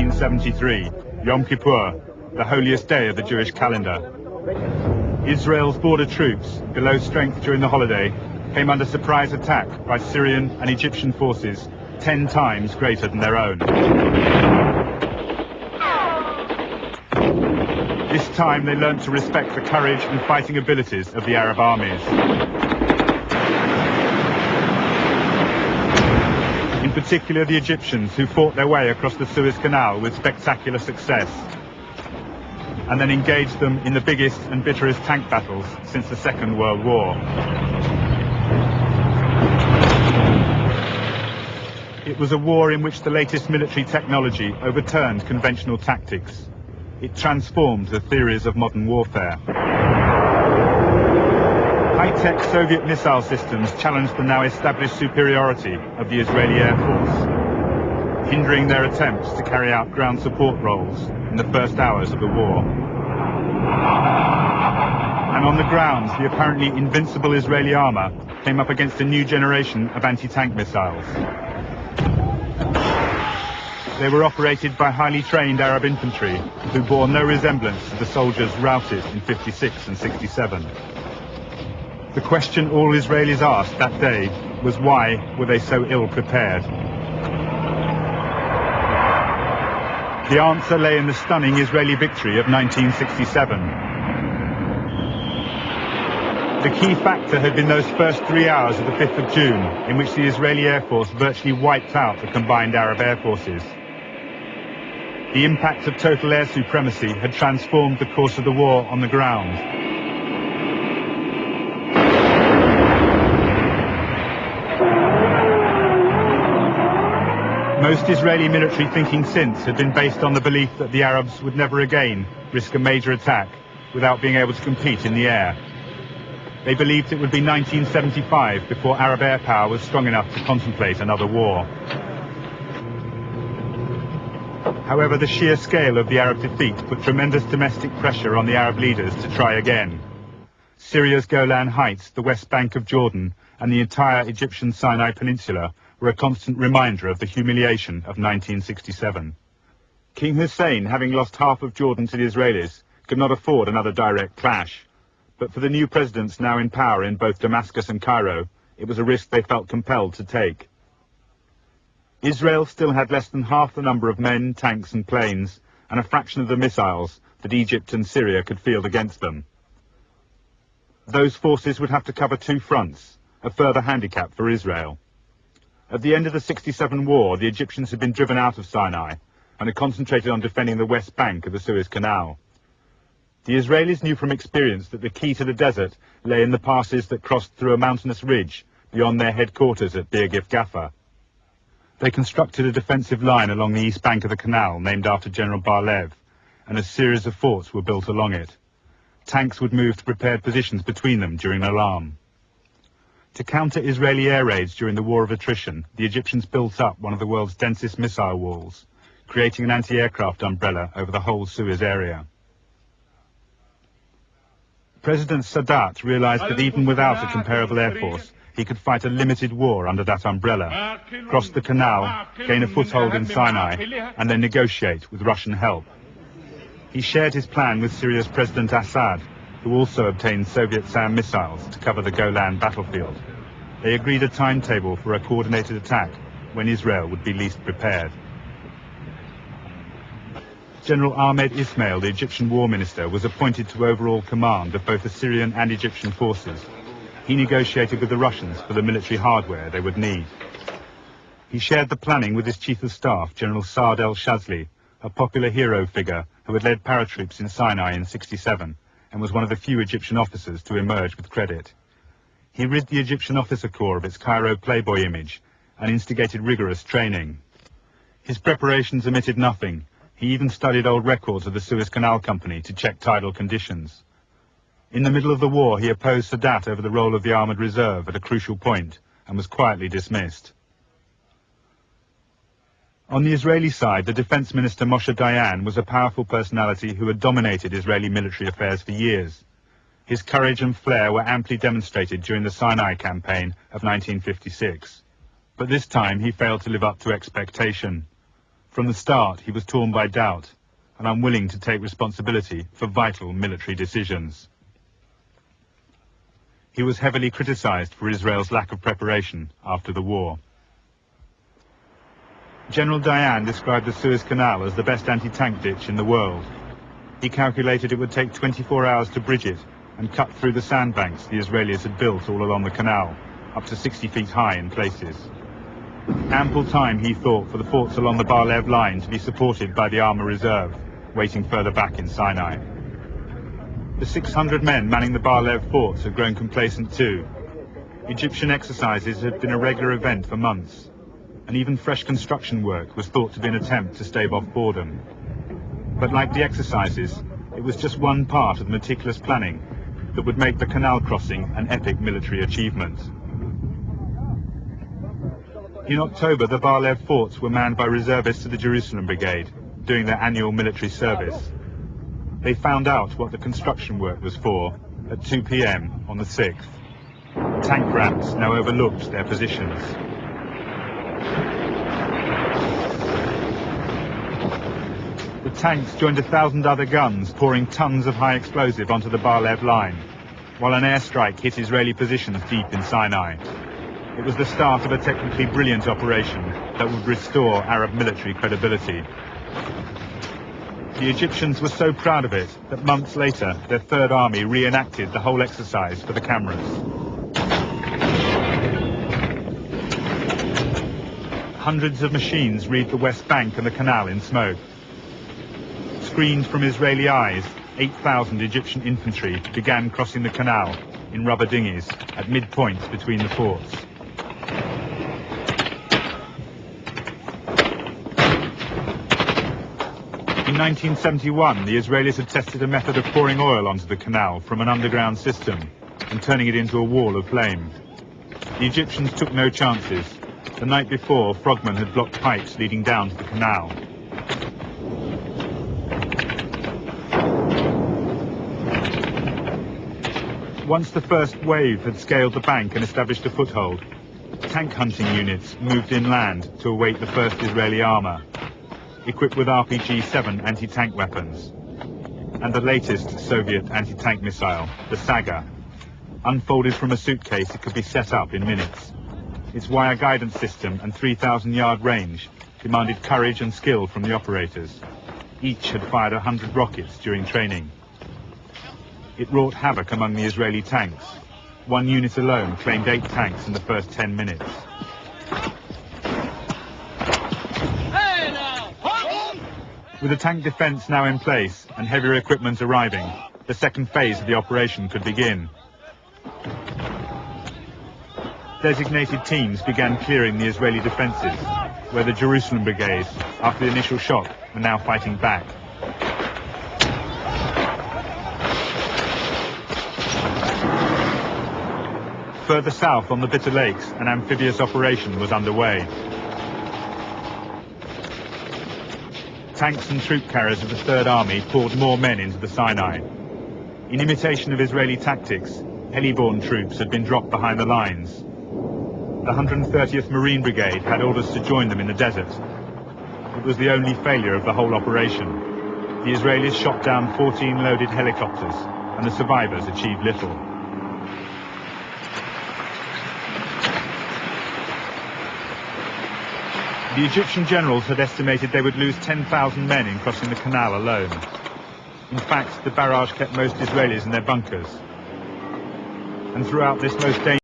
1973, Yom Kippur, the holiest day of the Jewish calendar. Israel's border troops, below strength during the holiday, came under surprise attack by Syrian and Egyptian forces 10 times greater than their own. This time they learnt to respect the courage and fighting abilities of the Arab armies. In particular the Egyptians, who fought their way across the Suez Canal with spectacular success, and then engaged them in the biggest and bitterest tank battles since the Second World War. It was a war in which the latest military technology overturned conventional tactics. It transformed the theories of modern warfare. High-tech Soviet missile systems challenged the now established superiority of the Israeli Air Force, hindering their attempts to carry out ground support roles in the first hours of the war. And on the ground, the apparently invincible Israeli armor came up against a new generation of anti-tank missiles. They were operated by highly trained Arab infantry who bore no resemblance to the soldiers routed in 56 and 67. The question all Israelis asked that day was, why were they so ill prepared? The answer lay in the stunning Israeli victory of 1967. The key factor had been those first 3 hours of the 5th of June, in which the Israeli Air Force virtually wiped out the combined Arab air forces. The impact of total air supremacy had transformed the course of the war on the ground. Most Israeli military thinking since had been based on the belief that the Arabs would never again risk a major attack without being able to compete in the air. They believed it would be 1975 before Arab air power was strong enough to contemplate another war. However, the sheer scale of the Arab defeat put tremendous domestic pressure on the Arab leaders to try again. Syria's Golan Heights, the West Bank of Jordan, and the entire Egyptian Sinai Peninsula were a constant reminder of the humiliation of 1967. King Hussein, having lost half of Jordan to the Israelis, could not afford another direct clash. But for the new presidents now in power in both Damascus and Cairo, it was a risk they felt compelled to take. Israel still had less than half the number of men, tanks and planes, and a fraction of the missiles that Egypt and Syria could field against them. Those forces would have to cover 2 fronts, a further handicap for Israel. At the end of the 67 war, the Egyptians had been driven out of Sinai and had concentrated on defending the west bank of the Suez Canal. The Israelis knew from experience that the key to the desert lay in the passes that crossed through a mountainous ridge beyond their headquarters at Bir Gifgaffer. They constructed a defensive line along the east bank of the canal named after General Bar-Lev, and a series of forts were built along it. Tanks would move to prepared positions between them during an alarm. To counter Israeli air raids during the War of Attrition, the Egyptians built up one of the world's densest missile walls, creating an anti-aircraft umbrella over the whole Suez area. President Sadat realized that even without a comparable air force, he could fight a limited war under that umbrella, cross the canal, gain a foothold in Sinai, and then negotiate with Russian help. He shared his plan with Syria's President Assad, who also obtained Soviet SAM missiles to cover the Golan battlefield. They agreed a timetable for a coordinated attack when Israel would be least prepared. General Ahmed Ismail, the Egyptian war minister, was appointed to overall command of both the Syrian and Egyptian forces. He negotiated with the Russians for the military hardware they would need. He shared the planning with his chief of staff, General Saad el-Shazli, a popular hero figure who had led paratroops in Sinai in 67 and was one of the few Egyptian officers to emerge with credit. He rid the Egyptian officer corps of its Cairo playboy image and instigated rigorous training. His preparations omitted nothing. He even studied old records of the Suez Canal Company to check tidal conditions. In the middle of the war, he opposed Sadat over the role of the armoured reserve at a crucial point and was quietly dismissed. On the Israeli side, the defense minister Moshe Dayan was a powerful personality who had dominated Israeli military affairs for years. His courage and flair were amply demonstrated during the Sinai campaign of 1956. But this time he failed to live up to expectation. From the start, he was torn by doubt and unwilling to take responsibility for vital military decisions. He was heavily criticized for Israel's lack of preparation after the war. General Dayan described the Suez Canal as the best anti-tank ditch in the world. He calculated it would take 24 hours to bridge it and cut through the sandbanks the Israelis had built all along the canal, up to 60 feet high in places. Ample time, he thought, for the forts along the Bar-Lev line to be supported by the Armour Reserve, waiting further back in Sinai. The 600 men manning the Bar-Lev forts had grown complacent too. Egyptian exercises had been a regular event for months, and even fresh construction work was thought to be an attempt to stave off boredom. But like the exercises, it was just one part of the meticulous planning that would make the canal crossing an epic military achievement. In October, the Bar-Lev forts were manned by reservists of the Jerusalem Brigade, doing their annual military service. They found out what the construction work was for at 2 p.m. on the 6th. Tank ramps now overlooked their positions. The tanks joined 1,000 other guns, pouring tons of high explosive onto the Bar-Lev line, while an airstrike hit Israeli positions deep in Sinai. It was the start of a technically brilliant operation that would restore Arab military credibility. The Egyptians were so proud of it that months later their Third Army reenacted the whole exercise for the cameras. Hundreds of machines read the West Bank and the canal in smoke. Screened from Israeli eyes, 8,000 Egyptian infantry began crossing the canal in rubber dinghies at midpoints between the forts. In 1971, the Israelis had tested a method of pouring oil onto the canal from an underground system and turning it into a wall of flame. The Egyptians took no chances. The night before, frogmen had blocked pipes leading down to the canal. Once the first wave had scaled the bank and established a foothold, tank hunting units moved inland to await the first Israeli armor, equipped with RPG-7 anti-tank weapons, and the latest Soviet anti-tank missile, the Saga. Unfolded from a suitcase, it could be set up in minutes. Its wire guidance system and 3,000-yard range demanded courage and skill from the operators. Each had fired 100 rockets during training. It wrought havoc among the Israeli tanks. One unit alone claimed 8 tanks in the first 10 minutes. With the tank defense now in place and heavier equipment arriving, the second phase of the operation could begin. Designated teams began clearing the Israeli defenses, where the Jerusalem Brigade, after the initial shock, were now fighting back. Further south on the Bitter Lakes, an amphibious operation was underway. Tanks and troop carriers of the Third Army poured more men into the Sinai. In imitation of Israeli tactics, heli-borne troops had been dropped behind the lines. The 130th Marine Brigade had orders to join them in the desert. It was the only failure of the whole operation. The Israelis shot down 14 loaded helicopters, and the survivors achieved little. The Egyptian generals had estimated they would lose 10,000 men in crossing the canal alone. In fact, the barrage kept most Israelis in their bunkers. And throughout this most dangerous